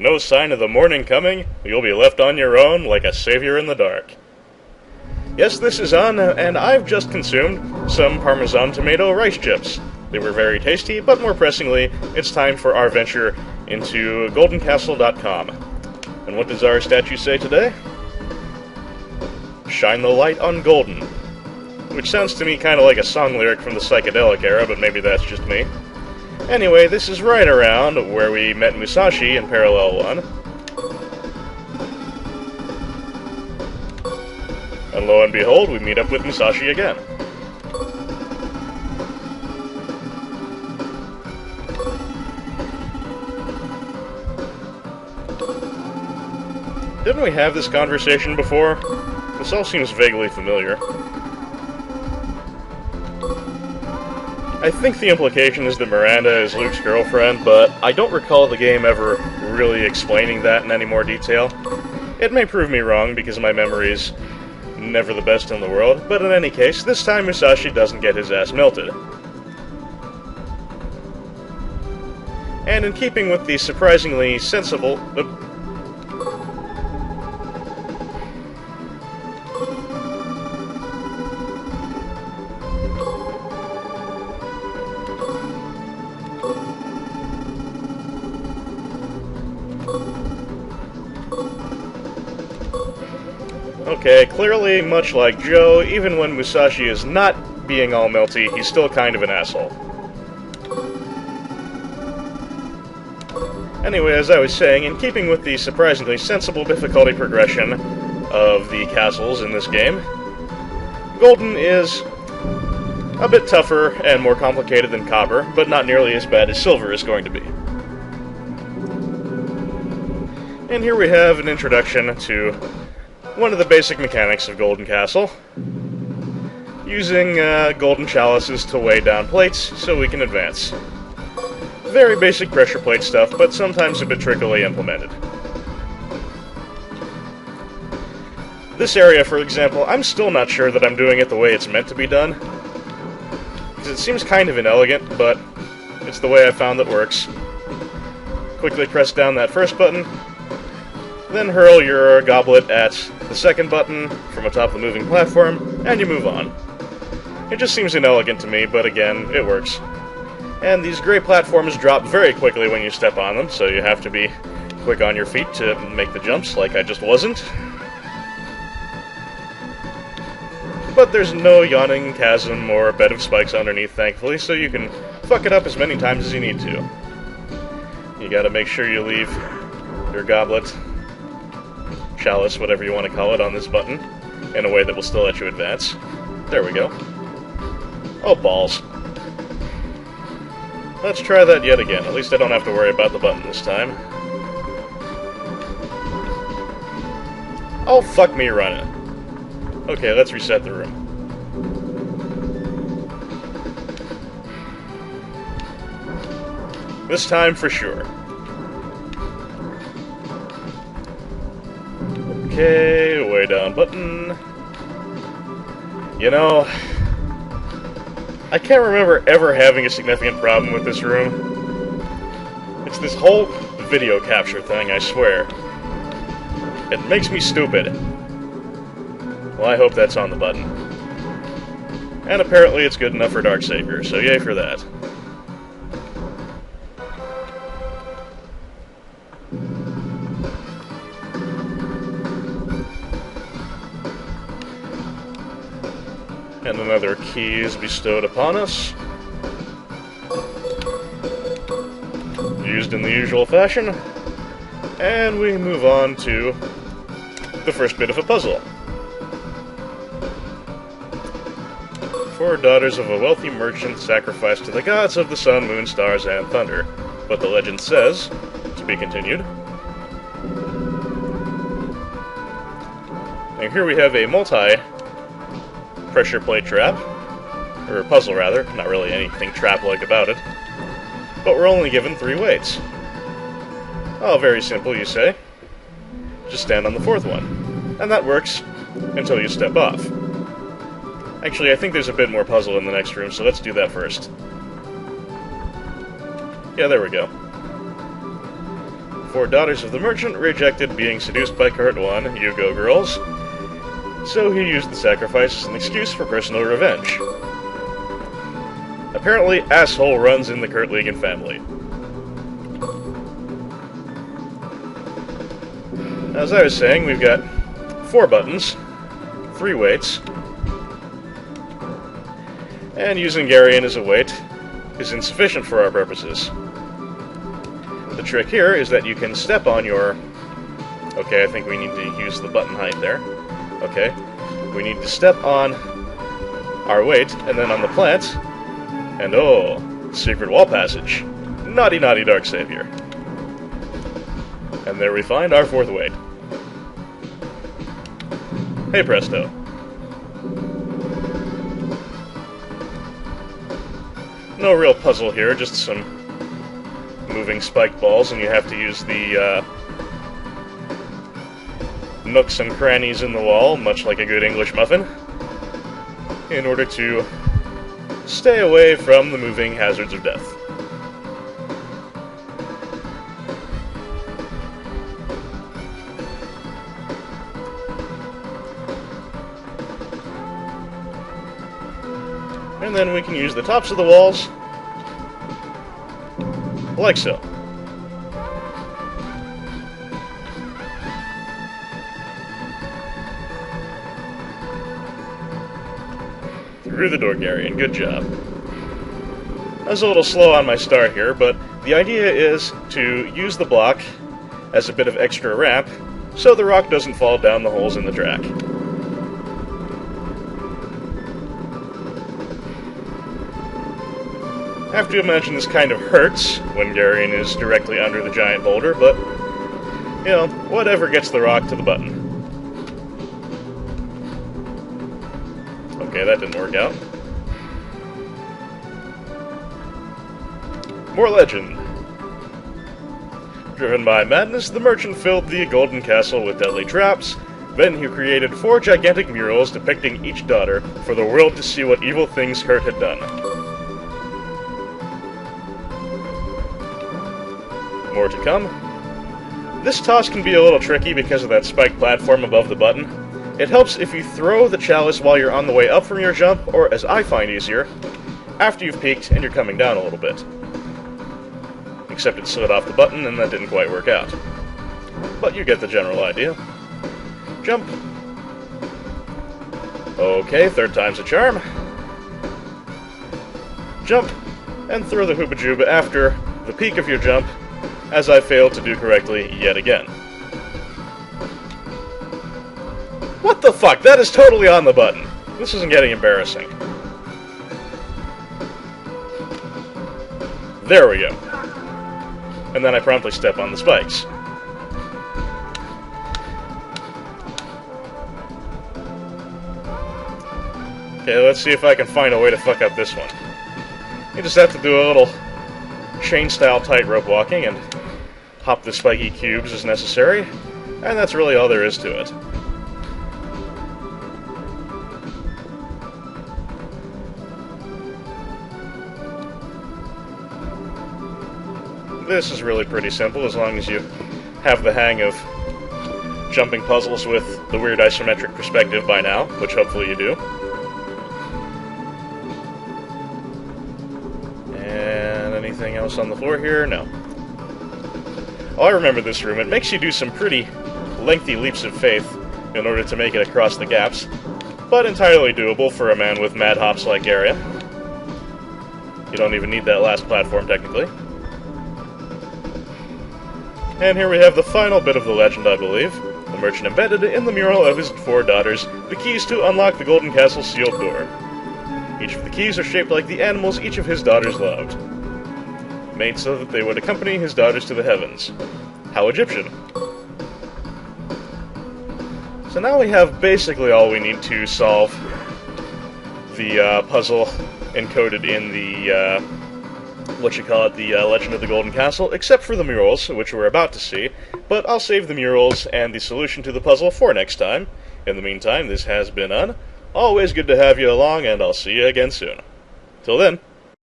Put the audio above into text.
No sign of the morning coming, you'll be left on your own like a savior in the dark. Yes, this is on, and I've just consumed some Parmesan tomato rice chips. They were very tasty, but more pressingly, it's time for our venture into goldencastle.com. And what does our statue say today? Shine the light on Golden. Which sounds to me kind of like a song lyric from the psychedelic era, but maybe that's just me. Anyway, this is right around where we met Musashi in Parallel 1. And lo and behold, we meet up with Musashi again. Didn't we have this conversation before? This all seems vaguely familiar. I think the implication is that Miranda is Luke's girlfriend, but I don't recall the game ever really explaining that in any more detail. It may prove me wrong, because my memory's never the best in the world, but in any case, this time Musashi doesn't get his ass melted. And in keeping with the surprisingly sensible... Okay, clearly, much like Joe, even when Musashi is not being all melty, he's still kind of an asshole. Anyway, as I was saying, in keeping with the surprisingly sensible difficulty progression of the castles in this game, Golden is a bit tougher and more complicated than Copper, but not nearly as bad as Silver is going to be. And here we have an introduction to one of the basic mechanics of Golden Castle, using golden chalices to weigh down plates so we can advance. Very basic pressure plate stuff, but sometimes a bit trickily implemented. This area, for example, I'm still not sure that I'm doing it the way it's meant to be done, because it seems kind of inelegant, but it's the way I found that works. Quickly press down that first button, then hurl your goblet at the second button from atop the moving platform, and you move on. It just seems inelegant to me, but again, it works. And these gray platforms drop very quickly when you step on them, so you have to be quick on your feet to make the jumps, like I just wasn't. But there's no yawning chasm or bed of spikes underneath, thankfully, so you can fuck it up as many times as you need to. You gotta make sure you leave your goblet, chalice, whatever you want to call it, on this button, in a way that will still let you advance. There we go. Oh, balls. Let's try that yet again. At least I don't have to worry about the button this time. Oh, fuck me running. Okay, let's reset the room. This time for sure. Okay, way down button. You know, I can't remember ever having a significant problem with this room. It's this whole video capture thing, I swear. It makes me stupid. Well, I hope that's on the button. And apparently it's good enough for Dark Savior, so yay for that. And another key is bestowed upon us. Used in the usual fashion. And we move on to the first bit of a puzzle. 4 daughters of a wealthy merchant sacrificed to the gods of the sun, moon, stars, and thunder. But the legend says, to be continued. And here we have a multi-pressure plate trap, or a puzzle rather, not really anything trap-like about it. But we're only given 3 weights. Oh, very simple, you say. Just stand on the 4th one. And that works until you step off. Actually, I think there's a bit more puzzle in the next room, so let's do that first. Yeah, there we go. 4 daughters of the merchant rejected being seduced by Curt 1, you go girls, so he used the sacrifice as an excuse for personal revenge. Apparently, asshole runs in the Kurtlegan family. As I was saying, we've got 4 buttons, 3 weights, and using Garion as a weight is insufficient for our purposes. The trick here is that you can step on your... Okay, I think we need to use the button height there. Okay, we need to step on our weight, and then on the plant, and oh, secret wall passage. Naughty, naughty dark savior. And there we find our 4th weight. Hey presto. No real puzzle here, just some moving spike balls, and you have to use the nooks and crannies in the wall, much like a good English muffin, in order to stay away from the moving hazards of death. And then we can use the tops of the walls, like so. Through the door, Garion. Good job. I was a little slow on my start here, but the idea is to use the block as a bit of extra ramp so the rock doesn't fall down the holes in the track. I have to imagine this kind of hurts when Garion is directly under the giant boulder, but, you know, whatever gets the rock to the button. Okay, that didn't work out. More legend. Driven by madness, the merchant filled the golden castle with deadly traps. Then he created 4 gigantic murals depicting each daughter for the world to see what evil things Curt had done. More to come. This toss can be a little tricky because of that spike platform above the button. It helps if you throw the chalice while you're on the way up from your jump, or as I find easier, after you've peaked and you're coming down a little bit. Except it slid off the button and that didn't quite work out. But you get the general idea. Jump. Okay, 3rd time's a charm. Jump, and throw the Hooba Jooba after the peak of your jump, as I failed to do correctly yet again. What the fuck? That is totally on the button. This isn't getting embarrassing. There we go. And then I promptly step on the spikes. Okay, let's see if I can find a way to fuck up this one. You just have to do a little chain-style tightrope walking and hop the spiky cubes as necessary, and that's really all there is to it. This is really pretty simple as long as you have the hang of jumping puzzles with the weird isometric perspective by now, which hopefully you do. And anything else on the floor here? No. Oh, I remember this room. It makes you do some pretty lengthy leaps of faith in order to make it across the gaps, but entirely doable for a man with mad hops like Garion. You don't even need that last platform, technically. And here we have the final bit of the legend, I believe. The merchant embedded in the mural of his 4 daughters the keys to unlock the Golden Castle sealed door. Each of the keys are shaped like the animals each of his daughters loved, made so that they would accompany his daughters to the heavens. How Egyptian. So now we have basically all we need to solve the puzzle encoded in the the Legend of the Golden Castle, except for the murals, which we're about to see, but I'll save the murals and the solution to the puzzle for next time. In the meantime, this has been always good to have you along, and I'll see you again soon. Till then.